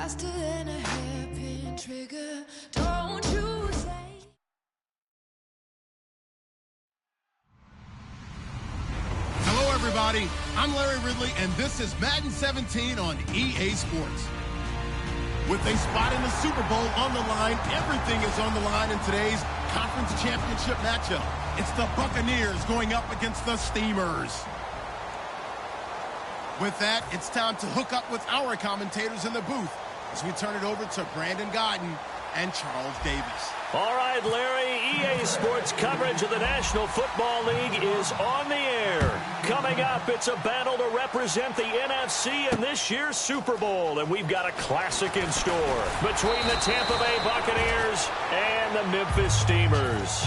faster than a hairpin trigger. Don't you say. Hello, everybody. I'm Larry Ridley, and this is Madden 17 on EA Sports. With a spot in the Super Bowl on the line, everything is on the line in today's conference championship matchup. It's the Buccaneers going up against the Steamers. With that, it's time to hook up with our commentators in the booth as we turn it over to Brandon Godden and Charles Davis. All right, Larry, EA Sports coverage of the National Football League is on the air. Coming up, it's a battle to represent the NFC in this year's Super Bowl, and we've got a classic in store between the Tampa Bay Buccaneers and the Memphis Steamers.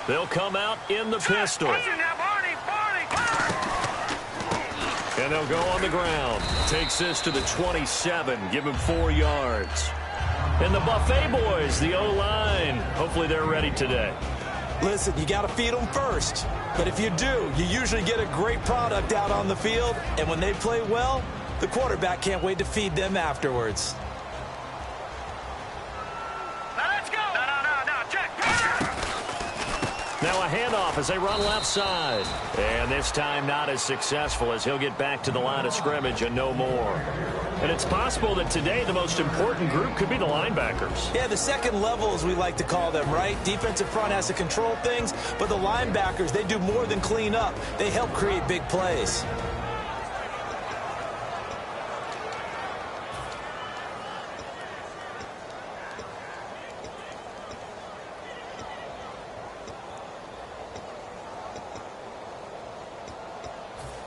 They'll come out in the pistol. And they'll go on the ground. Takes this to the 27. Give him 4 yards. And the Buffet boys, the O-line. Hopefully they're ready today. Listen, you got to feed them first. But if you do, you usually get a great product out on the field. And when they play well, the quarterback can't wait to feed them afterwards. Now a handoff as they run left side. And this time not as successful as he'll get back to the line of scrimmage and no more. And it's possible that today the most important group could be the linebackers. Yeah, the second level, as we like to call them, right? Defensive front has to control things, but the linebackers, they do more than clean up. They help create big plays.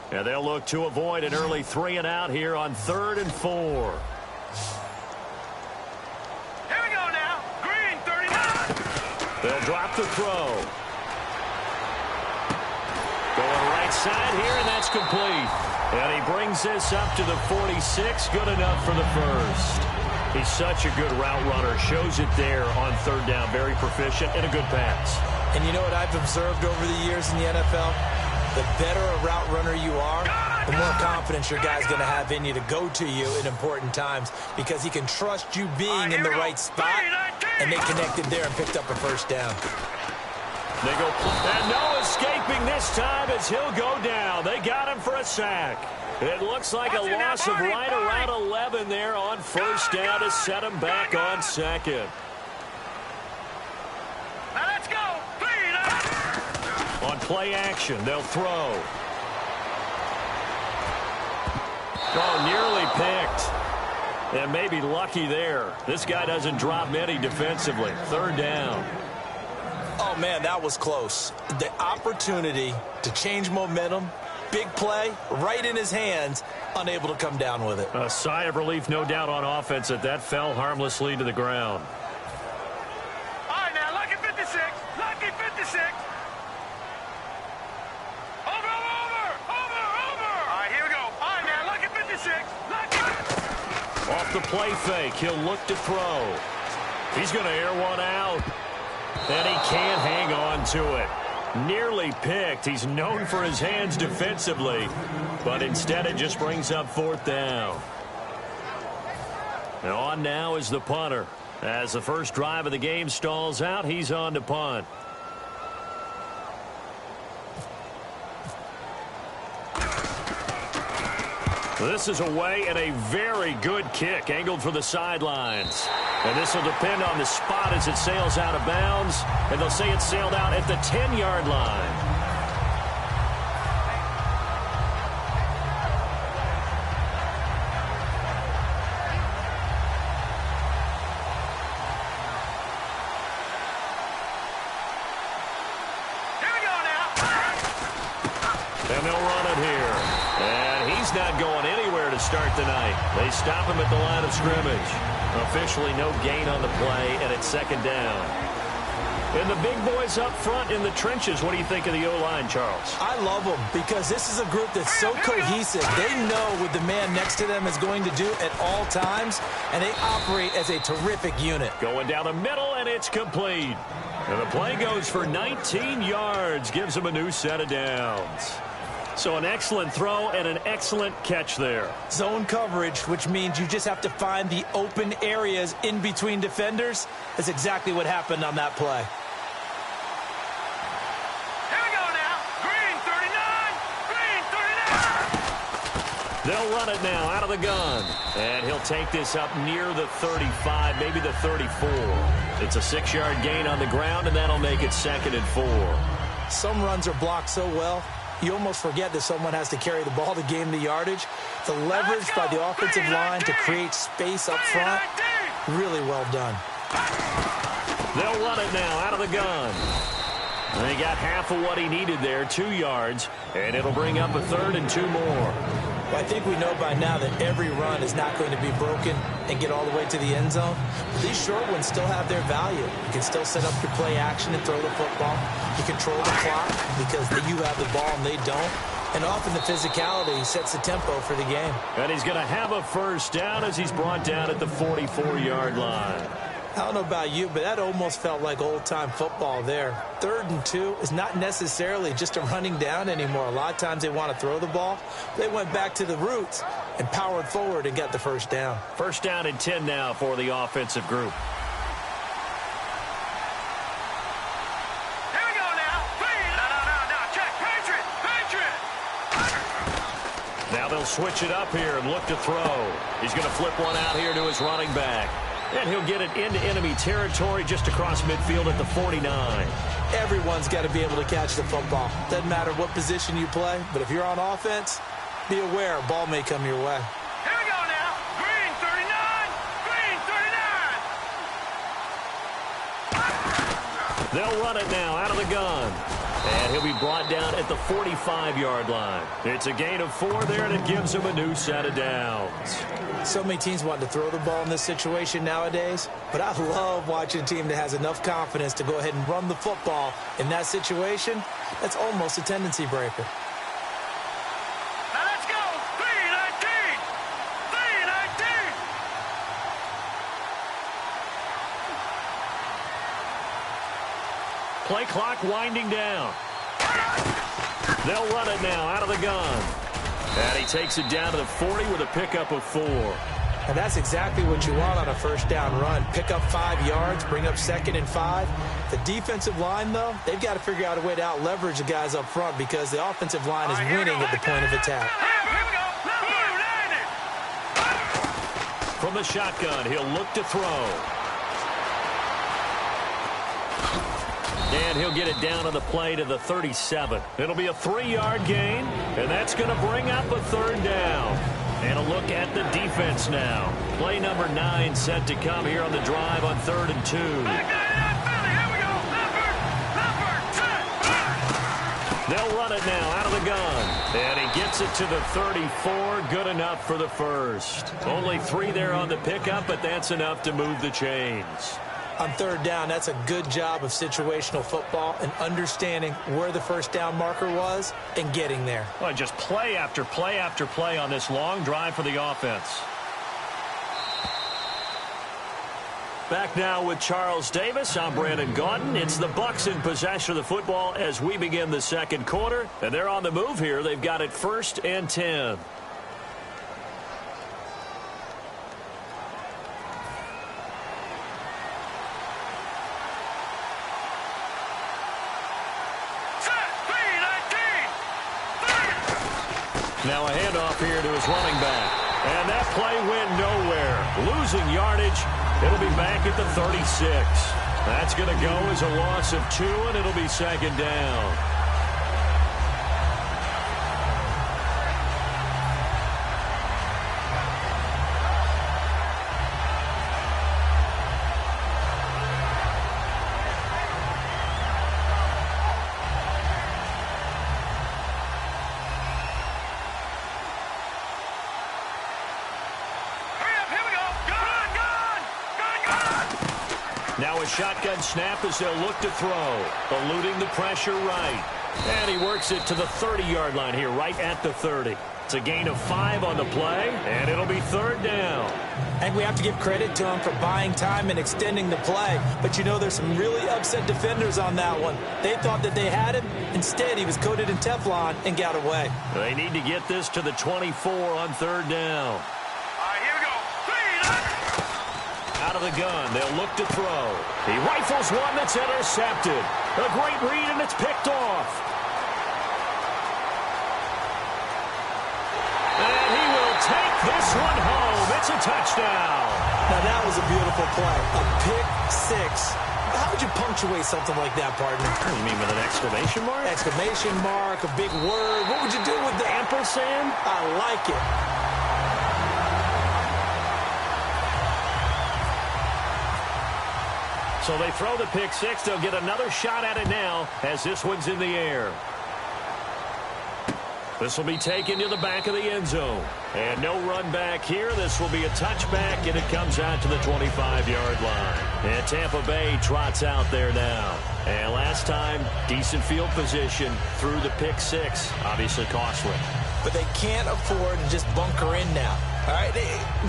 And they'll look to avoid an early 3 and out here on 3rd and 4. Here we go now. Green, 39. They'll drop the throw. Going right side here, and that's complete. And he brings this up to the 46. Good enough for the first. He's such a good route runner. Shows it there on 3rd down. Very proficient and a good pass. And you know what I've observed over the years in the NFL? The better a route runner you are, the more confidence your guy's going to have in you to go to you in important times because he can trust you being in the right spot, and they connected there and picked up a first down. They go, and no escaping this time as he'll go down. They got him for a sack. It looks like a loss of right around 11 there on 1st down to set him back on 2nd. Now let's go. On play action, they'll throw. Oh, nearly picked. And maybe lucky there. This guy doesn't drop many defensively. 3rd down. Oh, man, that was close. The opportunity to change momentum, big play, right in his hands, unable to come down with it. A sigh of relief, no doubt, on offense that fell harmlessly to the ground. All right, now, lucky 56. Lucky 56. Off the play fake, he'll look to throw. He's going to air one out. And he can't hang on into it. Nearly picked. He's known for his hands defensively, but instead it just brings up 4th down. And on now is the punter. As the first drive of the game stalls out, he's on to punt. This is away and a very good kick angled for the sidelines. And this will depend on the spot as it sails out of bounds. And they'll say it sailed out at the 10-yard line. Here we go now. And they'll run it here. And he's not going anywhere to start the night. They stop him at the line of scrimmage. Officially no gain on the play, and it's 2nd down. And the big boys up front in the trenches, what do you think of the O-line, Charles? I love them because this is a group that's so cohesive. They know what the man next to them is going to do at all times, and they operate as a terrific unit. Going down the middle, and it's complete. And the play goes for 19 yards, gives them a new set of downs. So an excellent throw and an excellent catch there. Zone coverage, which means you just have to find the open areas in between defenders. That's exactly what happened on that play. Here we go now. Green 39. Green 39. They'll run it now out of the gun. And he'll take this up near the 35, maybe the 34. It's a 6-yard gain on the ground, and that'll make it 2nd and 4. Some runs are blocked so well, you almost forget that someone has to carry the ball to gain the yardage. The leverage by the offensive line to create space up front, really well done. They'll run it now out of the gun. And they got half of what he needed there, 2 yards, and it'll bring up a 3rd and 2 more. Well, I think we know by now that every run is not going to be broken and get all the way to the end zone. But these short ones still have their value. You can still set up your play action and throw the football. You control the clock because you have the ball and they don't. And often the physicality sets the tempo for the game. And he's going to have a 1st down as he's brought down at the 44-yard line. I don't know about you, but that almost felt like old-time football there. 3rd and 2 is not necessarily just a running down anymore. A lot of times they want to throw the ball. They went back to the roots and powered forward and got the 1st down. 1st down and 10 now for the offensive group. Here we go now. Green. No. Check. Patriot. Now they'll switch it up here and look to throw. He's going to flip one out here to his running back. And he'll get it into enemy territory just across midfield at the 49. Everyone's got to be able to catch the football. Doesn't matter what position you play, but if you're on offense, be aware a ball may come your way. Here we go now. Green 39. Green 39. They'll run it now out of the gun. And he'll be brought down at the 45-yard line. It's a gain of 4 there, and it gives him a new set of downs. So many teams want to throw the ball in this situation nowadays, but I love watching a team that has enough confidence to go ahead and run the football in that situation. That's almost a tendency breaker. Now let's go. 319. 319. Play clock winding down. They'll run it now out of the gun. And he takes it down to the 40 with a pickup of 4. And that's exactly what you want on a 1st down run. Pick up 5 yards, bring up 2nd and 5. The defensive line, though, they've got to figure out a way to out-leverage the guys up front because the offensive line is winning at the point of attack. Here we go. From the shotgun, he'll look to throw. And he'll get it down on the play to the 37. It'll be a 3-yard gain, and that's going to bring up a 3rd down. And a look at the defense now. Play number 9 set to come here on the drive on 3rd and 2. They'll run it now out of the gun. And he gets it to the 34. Good enough for the 1st. Only 3 there on the pickup, but that's enough to move the chains. On 3rd down, that's a good job of situational football and understanding where the 1st down marker was and getting there. Well, just play after play after play on this long drive for the offense. Back now with Charles Davis. I'm Brandon Gaudin. It's the Bucs in possession of the football as we begin the second quarter. And they're on the move here. They've got it 1st and 10. Now a handoff here to his running back. And that play went nowhere. Losing yardage. It'll be back at the 36. That's going to go as a loss of 2, and it'll be 2nd down. Now a shotgun snap as they'll look to throw. Eluding the pressure right. And he works it to the 30-yard line here, right at the 30. It's a gain of 5 on the play, and it'll be 3rd down. And we have to give credit to him for buying time and extending the play. But you know, there's some really upset defenders on that one. They thought that they had him. Instead, he was coated in Teflon and got away. They need to get this to the 24 on 3rd down. Out of the gun, they'll look to throw. He rifles one that's intercepted. A great read, and it's picked off. And he will take this one home. It's a touchdown. Now, that was a beautiful play. A pick 6. How would you punctuate something like that, partner? You mean with an exclamation mark? Exclamation mark, a big word. What would you do with that? Ampersand? I like it. So they throw the pick 6. They'll get another shot at it now as this one's in the air. This will be taken to the back of the end zone. And no run back here. This will be a touchback, and it comes out to the 25-yard line. And Tampa Bay trots out there now. And last time, decent field position through the pick 6. Obviously costly. But they can't afford to just bunker in now. All right,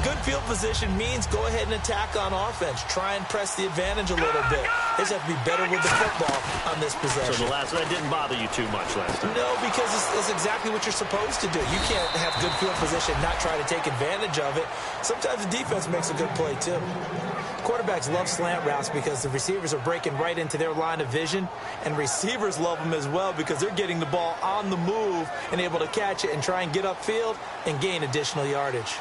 good field position means go ahead and attack on offense. Try and press the advantage a little bit. They just have to be better with the football on this possession. So that didn't bother you too much last time? No, because it's exactly what you're supposed to do. You can't have good field position and not try to take advantage of it. Sometimes the defense makes a good play, too. Quarterbacks love slant routes because the receivers are breaking right into their line of vision, and receivers love them as well because they're getting the ball on the move and able to catch it and try and get upfield and gain additional yardage.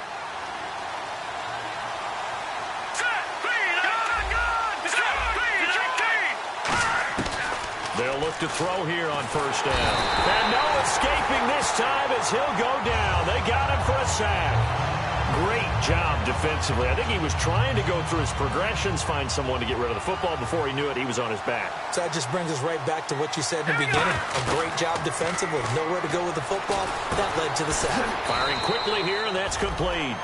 They'll look to throw here on 1st down. And no escaping this time as he'll go down. They got him for a sack. Great job defensively. I think he was trying to go through his progressions, find someone to get rid of the football. Before he knew it, he was on his back. So that just brings us right back to what you said in the beginning. A great job defensively. Nowhere to go with the football. That led to the sack. Firing quickly here, and that's complete.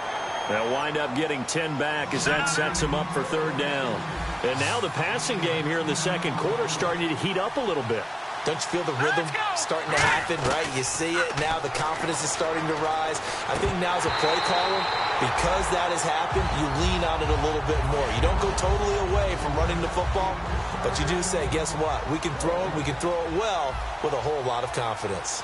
They'll wind up getting 10 back as that sets him up for 3rd down. And now the passing game here in the second quarter starting to heat up a little bit. Don't you feel the rhythm starting to happen, right? You see it. Now the confidence is starting to rise. I think now as a play caller, because that has happened, you lean on it a little bit more. You don't go totally away from running the football, but you do say, guess what? We can throw it. We can throw it well with a whole lot of confidence.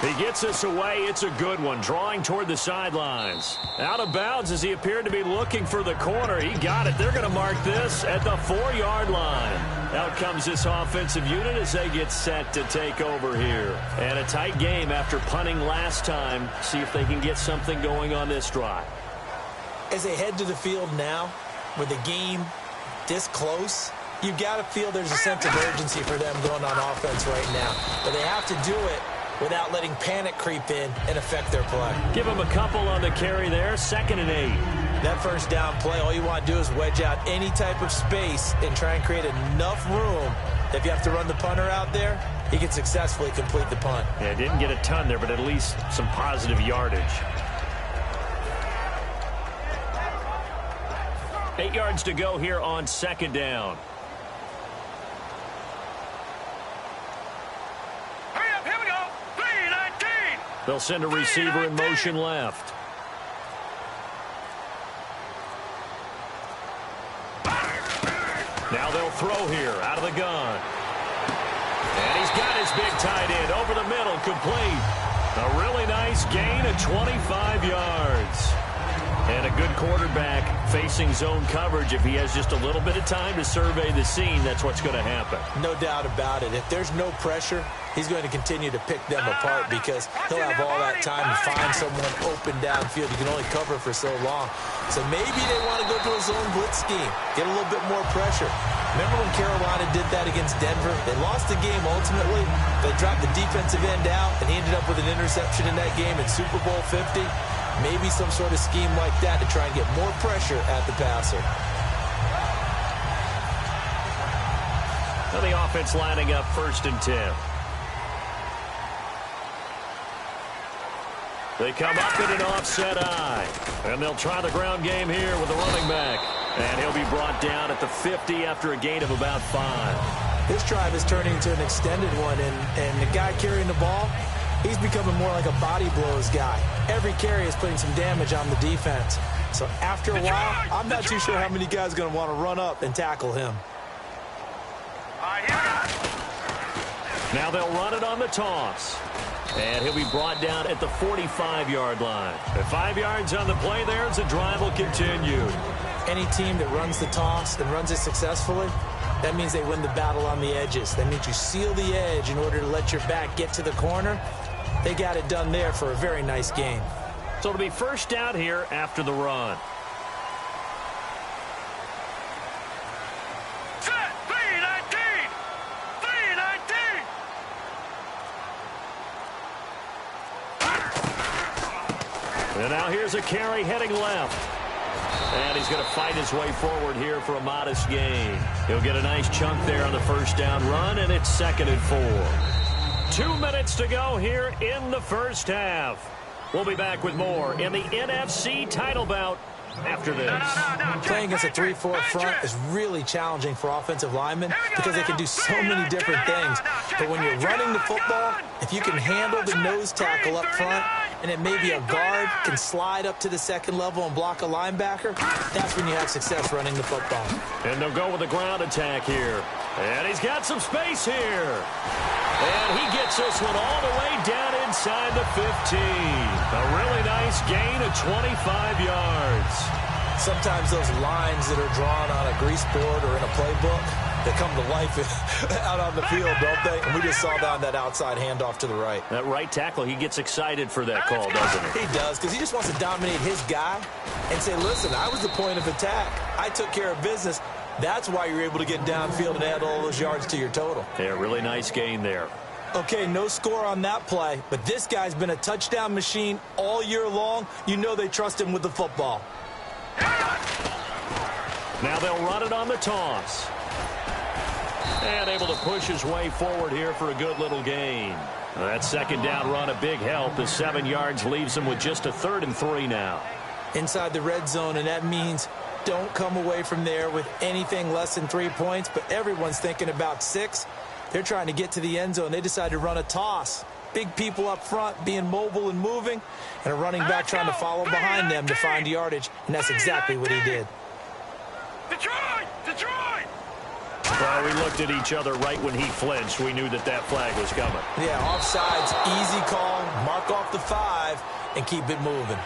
He gets us away. It's a good one. Drawing toward the sidelines. Out of bounds as he appeared to be looking for the corner. He got it. They're going to mark this at the 4-yard line. Out comes this offensive unit as they get set to take over here. And a tight game after punting last time. See if they can get something going on this drive. As they head to the field now, with the game this close, you've got to feel there's a sense of urgency for them going on offense right now. But they have to do it without letting panic creep in and affect their play. Give them a couple on the carry there. 2nd and 8. That 1st down play, all you want to do is wedge out any type of space and try and create enough room that if you have to run the punter out there, he can successfully complete the punt. Yeah, didn't get a ton there, but at least some positive yardage. 8 yards to go here on 2nd down. Hurry up, here we go. 3-19. They'll send a receiver in motion left. throw here out of the gun. And he's got his big tight end over the middle, complete. A really nice gain of 25 yards. And a good quarterback facing zone coverage. If he has just a little bit of time to survey the scene, that's what's going to happen. No doubt about it. If there's no pressure, he's going to continue to pick them apart because he'll have all that time to find someone open downfield. You can only cover for so long. So maybe they want to go to a zone blitz scheme, get a little bit more pressure. Remember when Carolina did that against Denver? They lost the game ultimately. They dropped the defensive end out, and he ended up with an interception in that game in Super Bowl 50. Maybe some sort of scheme like that to try and get more pressure at the passer. Now the offense lining up 1st and 10. They come up in an offset eye. And they'll try the ground game here with the running back. And he'll be brought down at the 50 after a gain of about 5. This drive is turning into an extended one, and the guy carrying the ball, he's becoming more like a body blows guy. Every carry is putting some damage on the defense. So after a while, I'm not too sure how many guys are going to want to run up and tackle him. Now they'll run it on the toss. And he'll be brought down at the 45-yard line. At 5 yards on the play there as the drive will continue. Any team that runs the toss and runs it successfully, that means they win the battle on the edges. That means you seal the edge in order to let your back get to the corner. They got it done there for a very nice gain. So it'll be first down here after the run. Set, 3-19. 3-19. And now here's a carry heading left. And he's going to fight his way forward here for a modest gain. He'll get a nice chunk there on the first down run, and it's 2nd and 4. 2 minutes to go here in the first half. We'll be back with more in the NFC title bout after this. Playing against a 3-4 front is really challenging for offensive linemen because they can do so many different things. But when you're running the football, if you can handle the nose tackle up front, and it may be a guard can slide up to the second level and block a linebacker, that's when you have success running the football. And they'll go with a ground attack here. And he's got some space here. And he gets this one all the way down inside the 15. A really nice gain of 25 yards. Sometimes those lines that are drawn on a grease board or in a playbook, they come to life out on the field, don't they? And we just saw that on that outside handoff to the right. That right tackle, he gets excited for that call, doesn't he? He does, because he just wants to dominate his guy and say, listen, I was the point of attack. I took care of business. That's why you're able to get downfield and add all those yards to your total. Yeah, really nice gain there. Okay, no score on that play, but this guy's been a touchdown machine all year long. You know they trust him with the football. Now they'll run it on the toss. And able to push his way forward here for a good little gain. That second down run, a big help. The 7 yards leaves him with just a 3rd and 3 now. Inside the red zone, and that means don't come away from there with anything less than 3 points, but everyone's thinking about 6. They're trying to get to the end zone. They decide to run a toss. Big people up front being mobile and moving, and a running back trying to follow behind them to find yardage, and that's exactly what he did. Detroit! Detroit! Well, we looked at each other right when he flinched. We knew that that flag was coming. Yeah, offsides, easy call, mark off the 5, and keep it moving.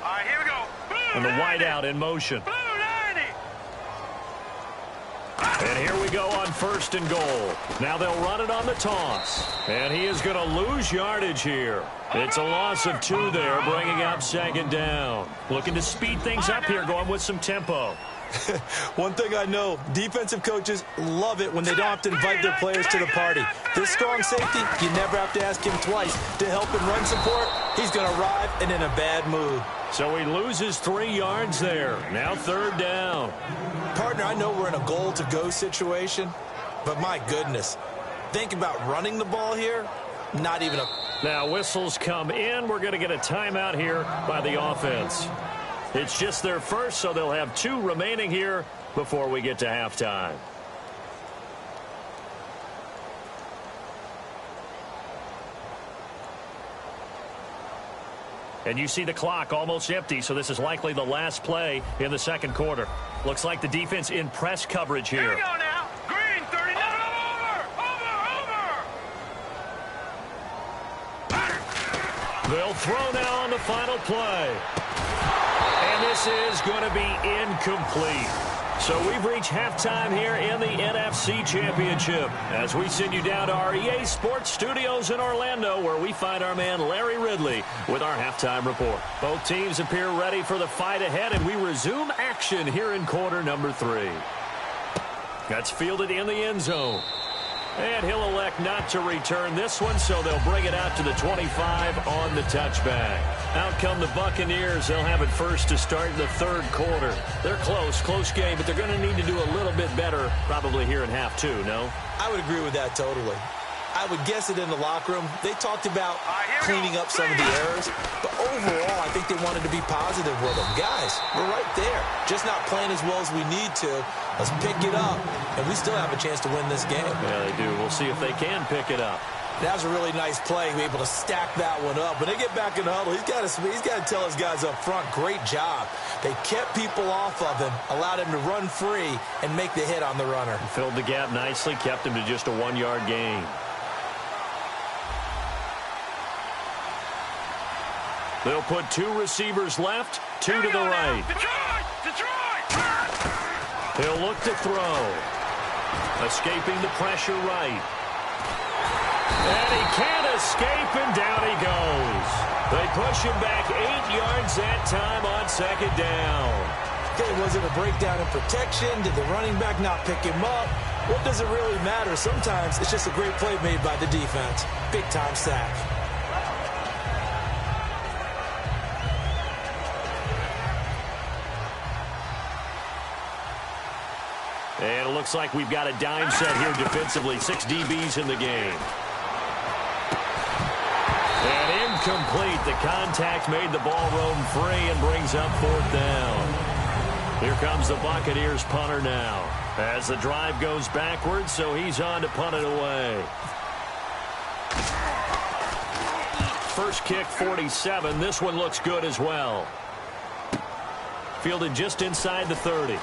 All right, here we go. And the wideout in motion. Blue 90. And here we go on 1st and goal. Now they'll run it on the toss. And he is going to lose yardage here. It's a loss of 2 there, bringing up 2nd down. Looking to speed things up here, going with some tempo. One thing I know, defensive coaches love it when they don't have to invite their players to the party. This strong safety, you never have to ask him twice to help in run support. He's going to arrive and in a bad mood. So he loses 3 yards there. Now 3rd down. Partner, I know we're in a goal-to-go situation, but my goodness, think about running the ball here. Not even a... Now whistles come in. We're going to get a timeout here by the offense. It's just their first, so they'll have 2 remaining here before we get to halftime. And you see the clock almost empty, so this is likely the last play in the second quarter. Looks like the defense in press coverage here. Here we go now. Green, 30. No, over. They'll throw now on the final play. And this is going to be incomplete. So we've reached halftime here in the NFC Championship as we send you down to our EA Sports Studios in Orlando, where we find our man Larry Ridley with our halftime report. Both teams appear ready for the fight ahead, and we resume action here in quarter number 3. That's fielded in the end zone. And he'll elect not to return this one, so they'll bring it out to the 25 on the touchback. Out come the Buccaneers. They'll have it first to start the third quarter. They're close game, but they're going to need to do a little bit better probably here in half 2, no? I would agree with that totally. I would guess it in the locker room. They talked about cleaning up some of the errors, but overall, I think they wanted to be positive with them. Guys, we're right there. Just not playing as well as we need to. Let's pick it up, and we still have a chance to win this game. Yeah, they do. We'll see if they can pick it up. That was a really nice play. Be able to stack that one up. When they get back in the huddle, he's got to tell his guys up front, great job. They kept people off of him, allowed him to run free, and make the hit on the runner. Filled the gap nicely, kept him to just a 1-yard gain. They'll put 2 receivers left, 2 to the right. Detroit! He'll look to throw. Escaping the pressure right. And he can't escape, and down he goes. They push him back 8 yards that time on second down. Okay, was it a breakdown in protection? Did the running back not pick him up? What does it really matter? Sometimes it's just a great play made by the defense. Big-time sack. And it looks like we've got a dime set here defensively. 6 DBs in the game. And incomplete. The contact made the ball roam free and brings up 4th down. Here comes the Buccaneers punter now. As the drive goes backwards, so he's on to punt it away. First kick, 47. This one looks good as well. Fielded just inside the 30.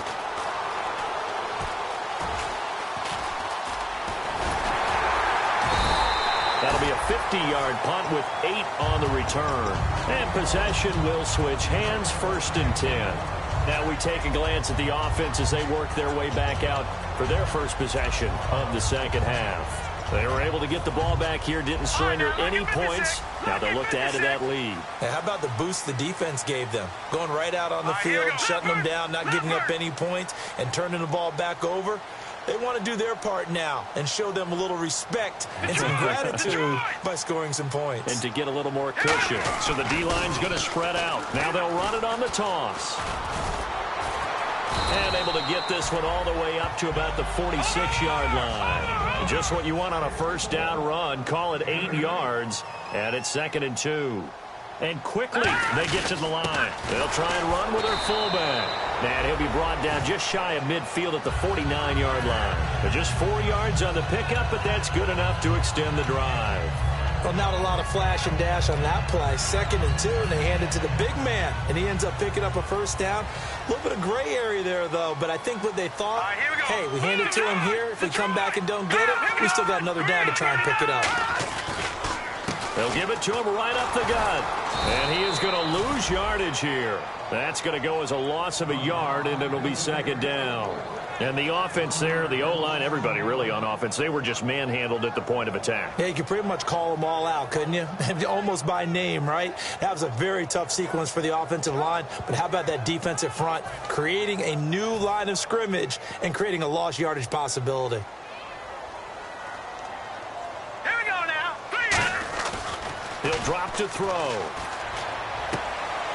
That'll be a 50-yard punt with 8 on the return. And possession will switch hands, 1st and 10. Now we take a glance at the offense as they work their way back out for their first possession of the second half. They were able to get the ball back here, didn't surrender any points. Now they'll look to add to that lead. Hey, how about the boost the defense gave them? Going right out on the field, shutting them down, not giving up any points, and turning the ball back over. They want to do their part now and show them a little respect and some gratitude by scoring some points. And to get a little more cushion. So the D-line's going to spread out. Now they'll run it on the toss. And able to get this one all the way up to about the 46-yard line. Just what you want on a first down run. Call it 8 yards. And it's 2nd and 2. And quickly, they get to the line. They'll try and run with their fullback. And he'll be brought down just shy of midfield at the 49-yard line. But just 4 yards on the pickup, but that's good enough to extend the drive. Well, not a lot of flash and dash on that play. 2nd and 2, and they hand it to the big man. And he ends up picking up a first down. A little bit of gray area there, though. But I think what they thought, hey, we hand it to him here. If we come back and don't get it, we still got another down to try and pick it up. They'll give it to him right up the gut. And he is going to lose yardage here. That's going to go as a loss of a yard, and it'll be 2nd down. And the offense there, the O-line, everybody really on offense, they were just manhandled at the point of attack. Yeah, you could pretty much call them all out, couldn't you? Almost by name, right? That was a very tough sequence for the offensive line. But how about that defensive front, creating a new line of scrimmage and creating a lost yardage possibility? He'll drop to throw.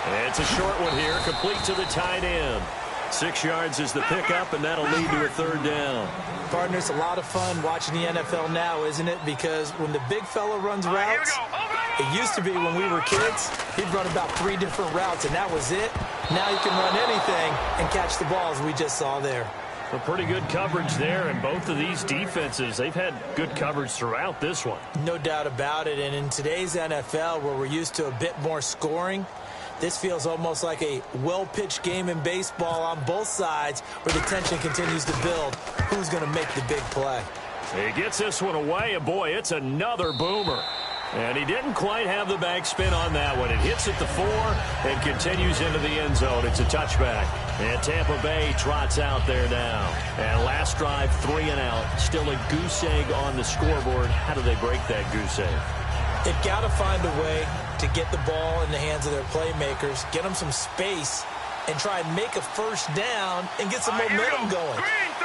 And it's a short one here, complete to the tight end. 6 yards is the pickup, and that'll lead to a 3rd down. Partner, it's a lot of fun watching the NFL now, isn't it? Because when the big fella runs routes, it used to be when we were kids, he'd run about 3 different routes, and that was it. Now he can run anything and catch the balls we just saw there. A pretty good coverage there, and both of these defenses, they've had good coverage throughout this one. No doubt about it, and in today's NFL, where we're used to a bit more scoring, this feels almost like a well-pitched game in baseball on both sides where the tension continues to build. Who's going to make the big play? He gets this one away, and boy, it's another boomer. And he didn't quite have the backspin on that one. It hits at the 4 and continues into the end zone. It's a touchback. And Tampa Bay trots out there now. And last drive, 3 and out. Still a goose egg on the scoreboard. How do they break that goose egg? They've got to find a way to get the ball in the hands of their playmakers, get them some space, and try and make a first down and get some momentum going.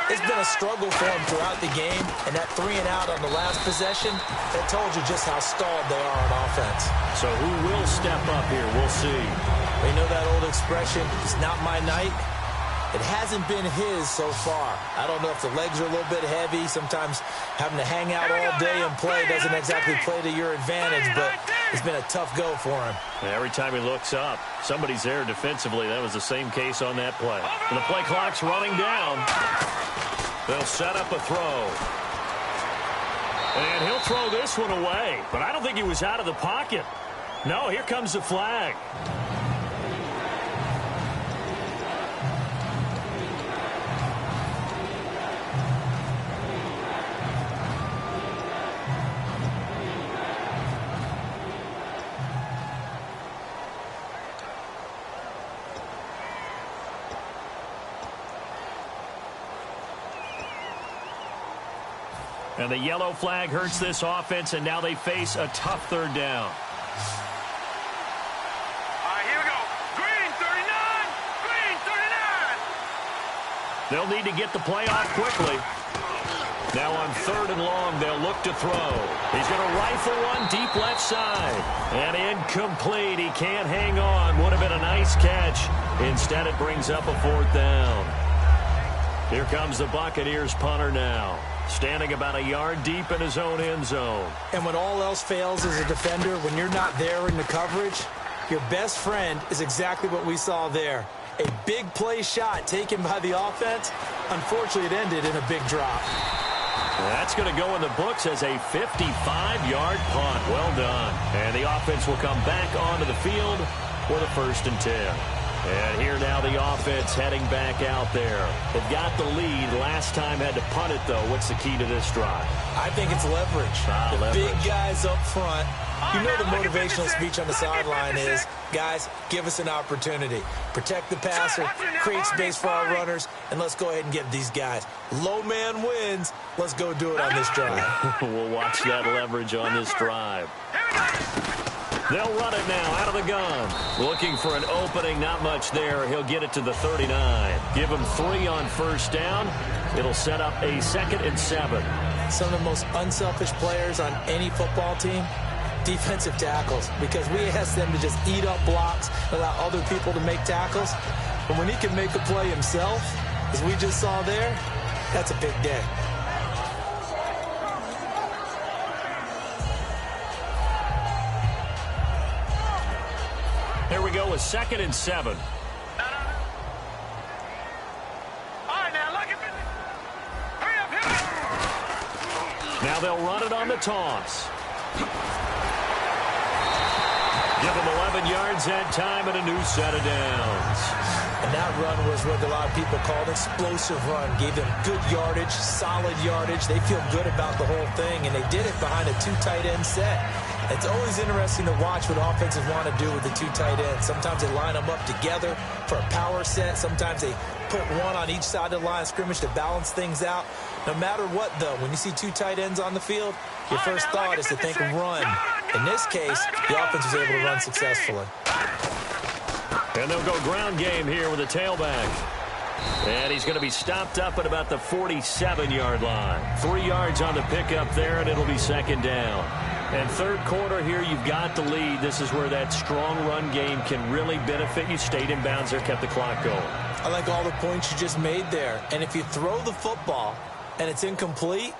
It's been a struggle for them throughout the game, and that 3 and out on the last possession, that told you just how stalled they are on offense. So who will step up here? We'll see. You know that old expression, it's not my night? It hasn't been his so far. I don't know if the legs are a little bit heavy. Sometimes having to hang out all day and play doesn't exactly play to your advantage, but it's been a tough go for him. Every time he looks up, somebody's there defensively. That was the same case on that play. And the play clock's running down. They'll set up a throw. And he'll throw this one away. But I don't think he was out of the pocket. No, here comes the flag. And the yellow flag hurts this offense, and now they face a tough third down. All right, here we go. Green 39. Green 39. They'll need to get the play off quickly. Now on 3rd and long, they'll look to throw. He's going to rifle one deep left side. And incomplete. He can't hang on. Would have been a nice catch. Instead, it brings up a 4th down. Here comes the Buccaneers punter now, standing about a yard deep in his own end zone. And when all else fails as a defender, when you're not there in the coverage, your best friend is exactly what we saw there. A big play shot taken by the offense. Unfortunately, it ended in a big drop. That's going to go in the books as a 55-yard punt. Well done. And the offense will come back onto the field with a 1st and 10. And here now the offense heading back out there. They've got the lead. Last time had to punt it, though. What's the key to this drive? I think it's leverage. Leverage. Big guys up front. You know the motivational speech on the sideline is, guys, give us an opportunity. Protect the passer, create space for our runners, and let's go ahead and get these guys. Low man wins. Let's go do it on this drive. We'll watch that leverage on this drive. They'll run it now out of the gun. Looking for an opening, not much there. He'll get it to the 39. Give him 3 on 1st down. It'll set up a 2nd and 7. Some of the most unselfish players on any football team, defensive tackles, because we ask them to just eat up blocks, allow other people to make tackles. But when he can make a play himself, as we just saw there, that's a big day. Here we go with 2nd and 7. All right, now, look at this. Hurry up, hurry up. Now they'll run it on the toss. Give them 11 yards that time and a new set of downs. And that run was what a lot of people called explosive run. Gave them good yardage, solid yardage. They feel good about the whole thing, and they did it behind a 2 tight end set. It's always interesting to watch what offenses want to do with the 2 tight ends. Sometimes they line them up together for a power set. Sometimes they put one on each side of the line of scrimmage to balance things out. No matter what, though, when you see 2 tight ends on the field, your first thought is to think run. In this case, the offense was able to run successfully. And they'll go ground game here with a tailback. And he's going to be stopped up at about the 47-yard line. 3 yards on the pickup there, and it'll be 2nd down. And 3rd quarter here, you've got the lead. This is where that strong run game can really benefit you. Stayed in bounds there, kept the clock going. I like all the points you just made there. And if you throw the football and it's incomplete,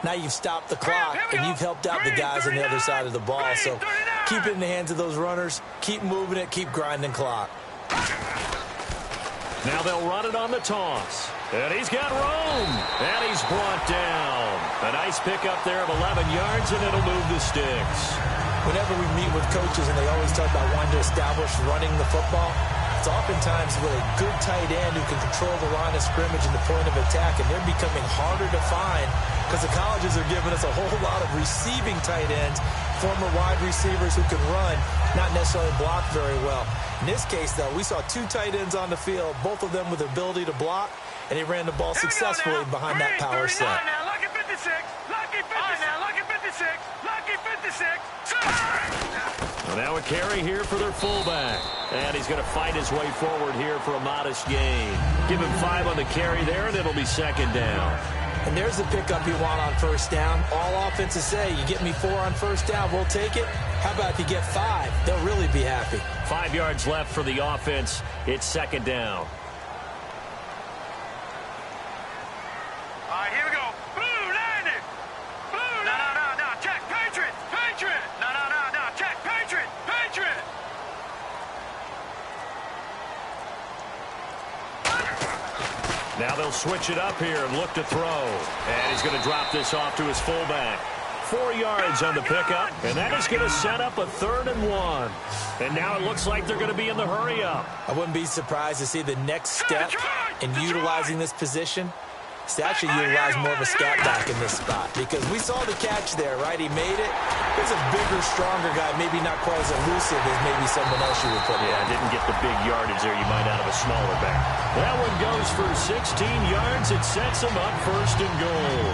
now you've stopped the clock and you've helped out the guys on the other side of the ball. So keep it in the hands of those runners. Keep moving it. Keep grinding clock. Now they'll run it on the toss. And he's got room. And he's brought down. A nice pickup there of 11 yards, and it'll move the sticks. Whenever we meet with coaches and they always talk about wanting to establish running the football, it's oftentimes with a good tight end who can control the line of scrimmage and the point of attack, and they're becoming harder to find because the colleges are giving us a whole lot of receiving tight ends, former wide receivers who can run, not necessarily block very well. In this case, though, we saw two tight ends on the field, both of them with the ability to block, and he ran the ball successfully behind that power set. Now, lucky 56. Lucky 56. Now, lucky 56. Lucky 56. Well, now a carry here for their fullback. And he's going to fight his way forward here for a modest gain. Give him 5 on the carry there, and it'll be second down. And there's the pickup you want on first down. All offenses say, you get me 4 on first down, we'll take it. How about if you get 5? They'll really be happy. 5 yards left for the offense. It's second down. All right, here we go. Blue, landed. Blue, no. Check, Patriot. Patriot. No. Check, Patriot. Patriot. Now they'll switch it up here and look to throw. And he's going to drop this off to his fullback. 4 yards on the pickup, and that is going to set up a 3rd and 1. And now it looks like they're going to be in the hurry-up. I wouldn't be surprised to see the next step in utilizing this position. It's actually utilized more of a scat back in this spot because we saw the catch there, right? He made it. He's a bigger, stronger guy, maybe not quite as elusive as maybe someone else you would put in. Yeah, didn't get the big yardage there you might out of a smaller back. That one goes for 16 yards. It sets him up 1st and goal.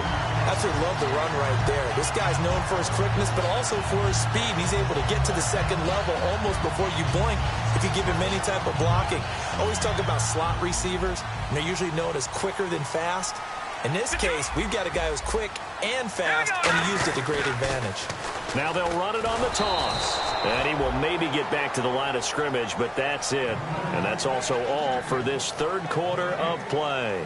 That's what I love the run right there. This guy's known for his quickness, but also for his speed. He's able to get to the second level almost before you blink if you give him any type of blocking. Always talk about slot receivers, and they're usually known as quicker than fast. In this case, we've got a guy who's quick and fast, and he used it to great advantage. Now they'll run it on the toss. And he will maybe get back to the line of scrimmage, but that's it. And that's also all for this 3rd quarter of play.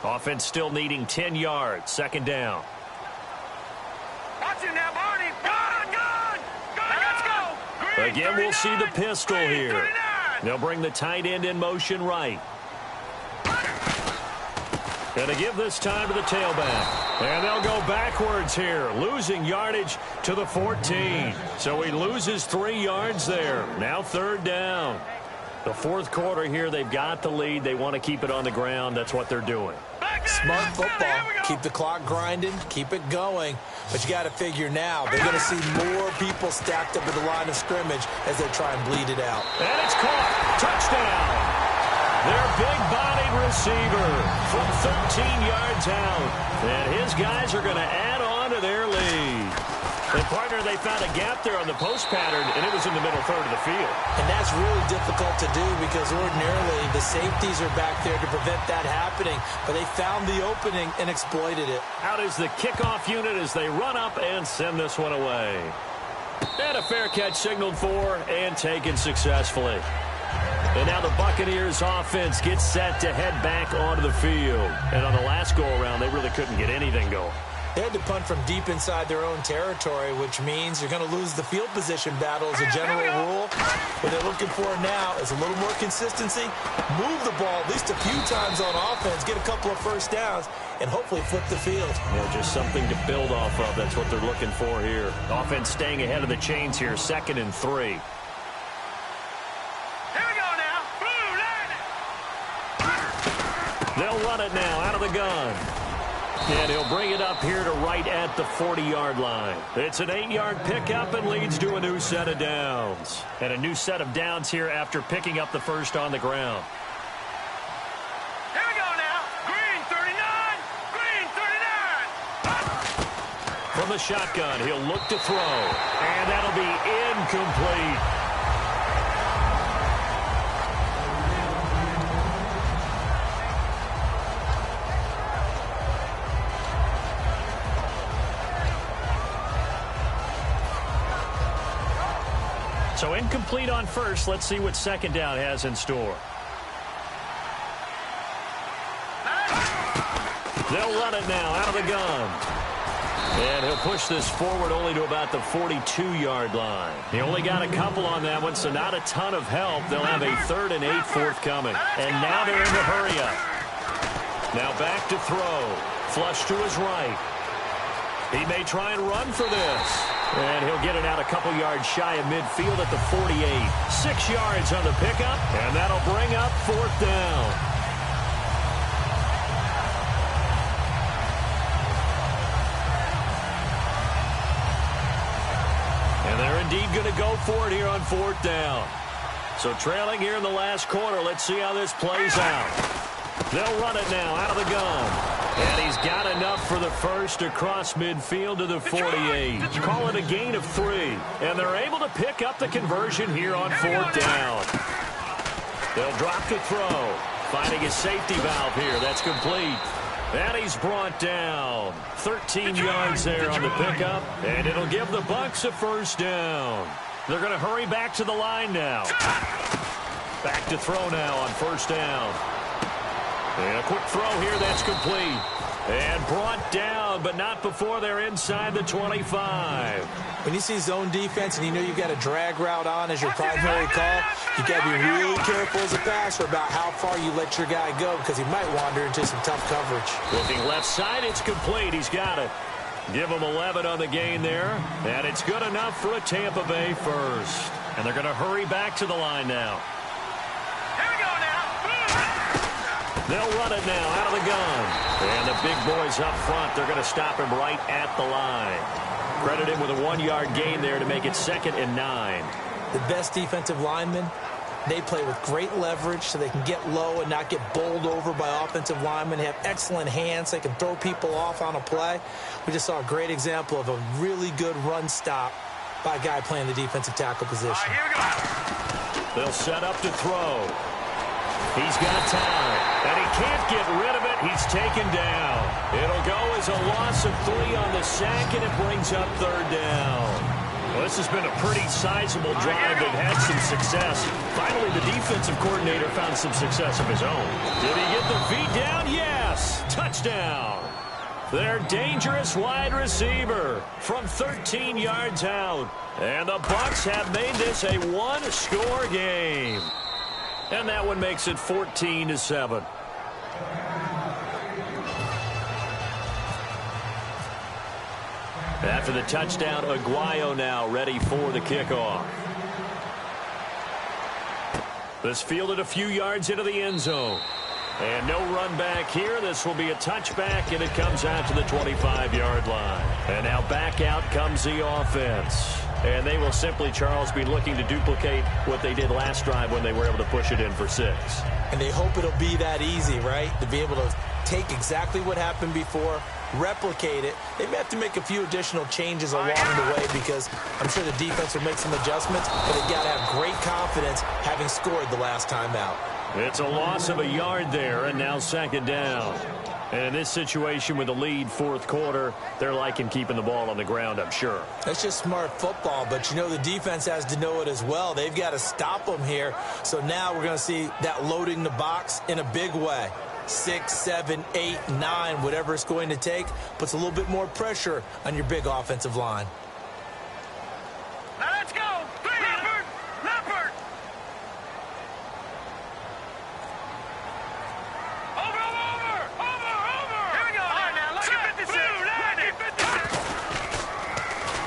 Offense still needing 10 yards. 2nd down. Watch him now, Barney. Gone. Let's go. Green, Again, we'll see the 39. pistol Green, here. 39. They'll bring the tight end in motion right. And to give this time to the tailback. And they'll go backwards here, losing yardage to the 14. So he loses 3 yards there. Now 3rd down. The 4th quarter here, they've got the lead. They want to keep it on the ground. That's what they're doing. Smart football. Keep the clock grinding. Keep it going. But you got to figure now, they're going to see more people stacked up at the line of scrimmage as they try and bleed it out. And it's caught. Touchdown. Their big-bodied receiver from 13 yards out. And his guys are going to add on to their lead. And, partner, they found a gap there on the post pattern, and it was in the middle 3rd of the field. And that's really difficult to do because ordinarily the safeties are back there to prevent that happening. But they found the opening and exploited it. Out is the kickoff unit as they run up and send this one away. And a fair catch signaled for and taken successfully. And now the Buccaneers offense gets set to head back onto the field. And on the last go-around, they really couldn't get anything going. They had to punt from deep inside their own territory, which means you're going to lose the field position battle as a general rule. What they're looking for now is a little more consistency, move the ball at least a few times on offense, get a couple of first downs, and hopefully flip the field. Yeah, just something to build off of. That's what they're looking for here. Offense staying ahead of the chains here, 2nd and 3. Here we go now. Blue, landed. They'll run it now out of the gun. And he'll bring it up here to right at the 40-yard line. It's an 8-yard pickup and leads to a new set of downs. And a new set of downs here after picking up the first on the ground. Here we go now. Green, 39. Green, 39. From the shotgun, he'll look to throw. And that'll be incomplete. So incomplete on first. Let's see what second down has in store. They'll run it now out of the gun. And he'll push this forward only to about the 42-yard line. He only got a couple on that one, so not a ton of help. They'll have a 3rd and 8 forthcoming. And now they're in the hurry-up. Now back to throw. Flush to his right. He may try and run for this. And he'll get it out a couple yards shy of midfield at the 48. 6 yards on the pickup, and that'll bring up 4th down. And they're indeed going to go for it here on 4th down. So trailing here in the last quarter. Let's see how this plays out. They'll run it now out of the gun. And he's got enough for the first across midfield to the 48. Call it a gain of 3. And they're able to pick up the conversion here on 4th down. They'll drop to throw. Finding his safety valve here. That's complete. And he's brought down. 13 yards there on the pickup. And it'll give the Bucs a 1st down. They're going to hurry back to the line now. Back to throw now on 1st down. And a quick throw here, that's complete. And brought down, but not before they're inside the 25. When you see zone defense and you know you've got a drag route on as your primary call, you've got to be really careful as a passer about how far you let your guy go because he might wander into some tough coverage. Looking left side, it's complete. He's got it. Give him 11 on the gain there, and it's good enough for a Tampa Bay 1st. And they're going to hurry back to the line now. They'll run it now out of the gun. And the big boys up front, they're going to stop him right at the line. Credit him with a 1-yard gain there to make it 2nd and 9. The best defensive linemen, they play with great leverage so they can get low and not get bowled over by offensive linemen. They have excellent hands. They can throw people off on a play. We just saw a great example of a really good run stop by a guy playing the defensive tackle position. Here we go. They'll set up to throw. He's got time, and he can't get rid of it. He's taken down. It'll go as a loss of 3 on the sack, and it brings up 3rd down. Well, this has been a pretty sizable drive that had some success. Finally, the defensive coordinator found some success of his own. Did he get the feet down? Yes. Touchdown. Their dangerous wide receiver from 13 yards out. And the Bucs have made this a 1-score game. And that one makes it 14-7. After the touchdown, Aguayo now ready for the kickoff. This fielded a few yards into the end zone. And no run back here. This will be a touchback, and it comes out to the 25-yard line. And now back out comes the offense. And they will simply, Charles, be looking to duplicate what they did last drive when they were able to push it in for 6. And they hope it'll be that easy, right? To be able to take exactly what happened before, replicate it. They may have to make a few additional changes along the way because I'm sure the defense will make some adjustments, but they've got to have great confidence having scored the last time out. It's a loss of a yard there, and now 2nd down. And in this situation with the lead 4th quarter, they're liking keeping the ball on the ground, I'm sure. That's just smart football, but you know the defense has to know it as well. They've got to stop them here. So now we're going to see that loading the box in a big way. 6, 7, 8, 9, whatever it's going to take, puts a little bit more pressure on your big offensive line. Now let's go. Leopard. Leopard. Over. Here we go. All right, now look at 56.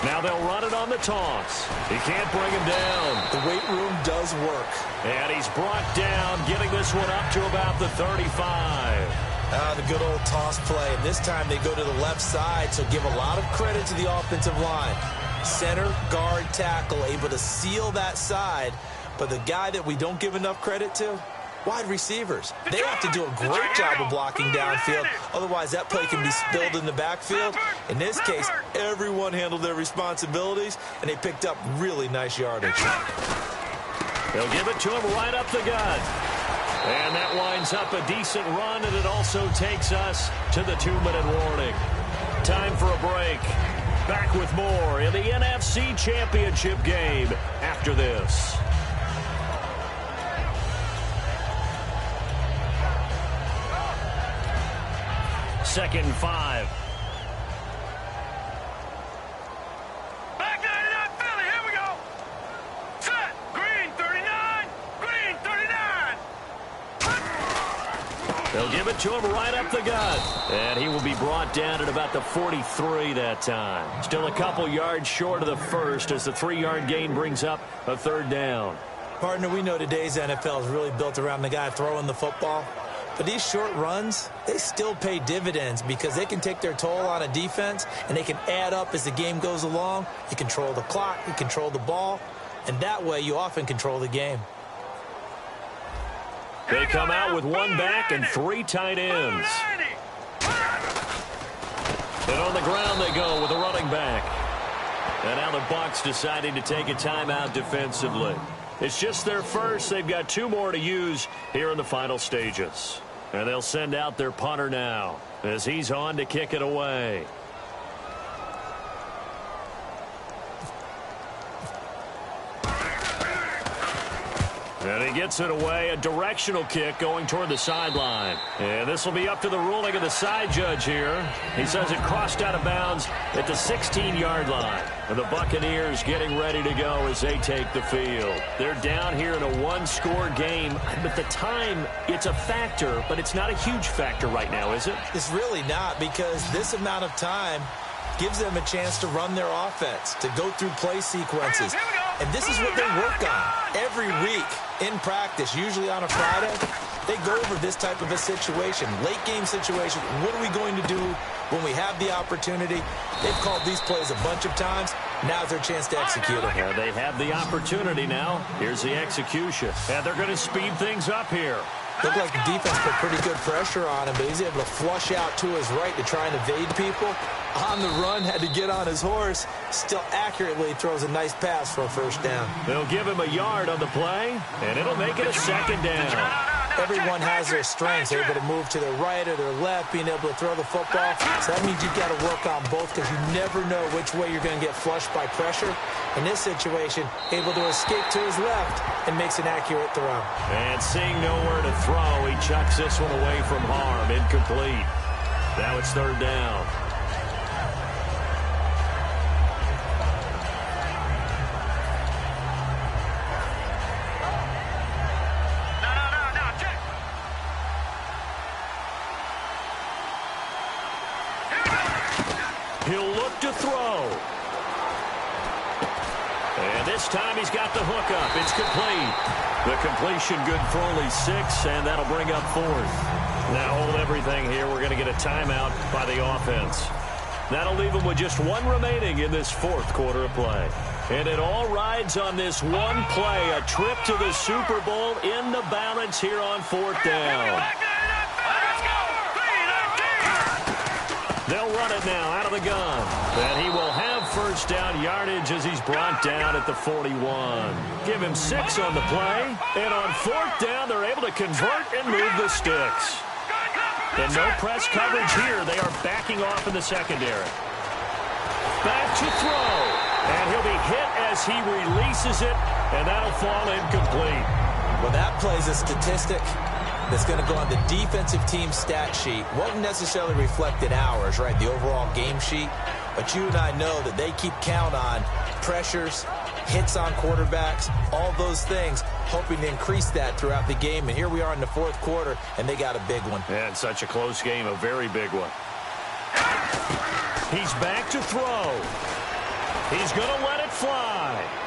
Now they'll run it on the toss. He can't bring him down. The weight room does work. And he's brought down, getting this one up to about the 35. The good old toss play. And this time they go to the left side, so give a lot of credit to the offensive line. Center, guard, tackle, able to seal that side. But the guy that we don't give enough credit to, wide receivers. They have to do a great job of blocking downfield. Otherwise, that play can be spilled in the backfield. In this case, everyone handled their responsibilities, and they picked up really nice yardage. They'll give it to him right up the gut. And that winds up a decent run, and it also takes us to the 2-minute warning. Time for a break. Back with more in the NFC Championship game after this. Second and 5. Back 99, Philly, here we go. Set, green 39, green 39. They'll give it to him right up the gut. And he will be brought down at about the 43 that time. Still a couple yards short of the first as the 3-yard gain brings up a third down. Partner, we know today's NFL is really built around the guy throwing the football. But these short runs, they still pay dividends because they can take their toll on a defense and they can add up as the game goes along. You control the clock, you control the ball, and that way you often control the game. They come out with one back and 3 tight ends. And on the ground they go with a running back. And now the Bucs deciding to take a timeout defensively. It's just their first. They've got 2 more to use here in the final stages. And they'll send out their punter now as he's on to kick it away. And he gets it away, a directional kick going toward the sideline. And this will be up to the ruling of the side judge here. He says it crossed out of bounds at the 16-yard line. And the Buccaneers getting ready to go as they take the field. They're down here in a 1-score game. But the time, it's a factor, but it's not a huge factor right now, is it? It's really not, because this amount of time gives them a chance to run their offense, to go through play sequences. And this is what they work on every week in practice, usually on a Friday. They go over this type of a situation, late game situation. What are we going to do when we have the opportunity? They've called these plays a bunch of times. Now's their chance to execute them. Yeah, they have the opportunity now. Here's the execution. And they're going to speed things up here. Looked like the defense put pretty good pressure on him, but he's able to flush out to his right to try and evade people. On the run, had to get on his horse. Still accurately throws a nice pass for a first down. They'll give him a yard on the play, and it'll make it a second down. Everyone has their strengths. They're able to move to their right or their left, being able to throw the football. So that means you've got to work on both because you never know which way you're going to get flushed by pressure. In this situation, able to escape to his left and makes an accurate throw. And seeing nowhere to throw, he chucks this one away from harm. Incomplete. Now it's third down. He'll look to throw. And this time he's got the hook up. It's complete. The completion good for only 6, and that'll bring up 4th. Now hold everything here. We're going to get a timeout by the offense. That'll leave them with just 1 remaining in this 4th quarter of play. And it all rides on this one play, a trip to the Super Bowl in the balance here on 4th down. They'll run it now out of the gun. And he will have first down yardage as he's brought down at the 41. Give him 6 on the play. And on 4th down, they're able to convert and move the sticks. And no press coverage here. They are backing off in the secondary. Back to throw. And he'll be hit as he releases it. And that'll fall incomplete. Well, that plays a statistic that's going to go on the defensive team stat sheet. Won't necessarily reflect in ours, right, the overall game sheet. But you and I know that they keep count on pressures, hits on quarterbacks, all those things, hoping to increase that throughout the game. And here we are in the 4th quarter, and they got a big one. And such a close game, a very big one. He's back to throw. He's going to let it fly.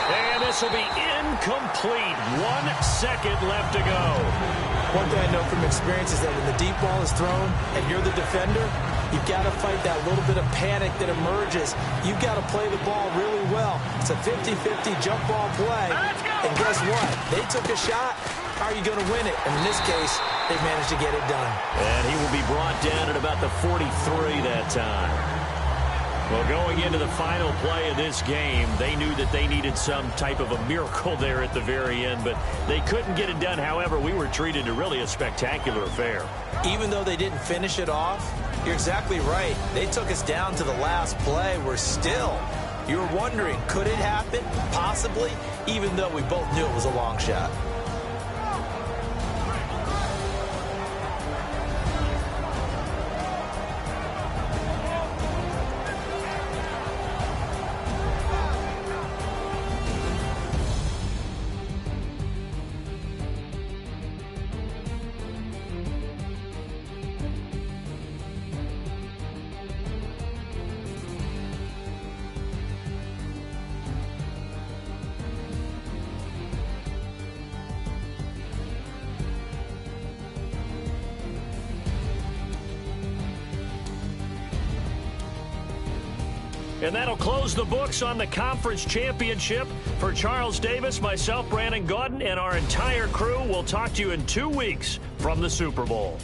And this will be incomplete. 1 second left to go. One thing I know from experience is that when the deep ball is thrown and you're the defender, you've got to fight that little bit of panic that emerges. You've got to play the ball really well. It's a 50-50 jump ball play. And guess what? They took a shot. How are you going to win it? And in this case, they've managed to get it done. And he will be brought down at about the 43 that time. Well, going into the final play of this game, they knew that they needed some type of a miracle there at the very end, but they couldn't get it done. However, we were treated to really a spectacular affair. Even though they didn't finish it off, you're exactly right. They took us down to the last play. We're still, you were wondering, could it happen? Possibly, even though we both knew it was a long shot. And that'll close the books on the conference championship. For Charles Davis, myself, Brandon Gaudin, and our entire crew, we'll talk to you in 2 weeks from the Super Bowl.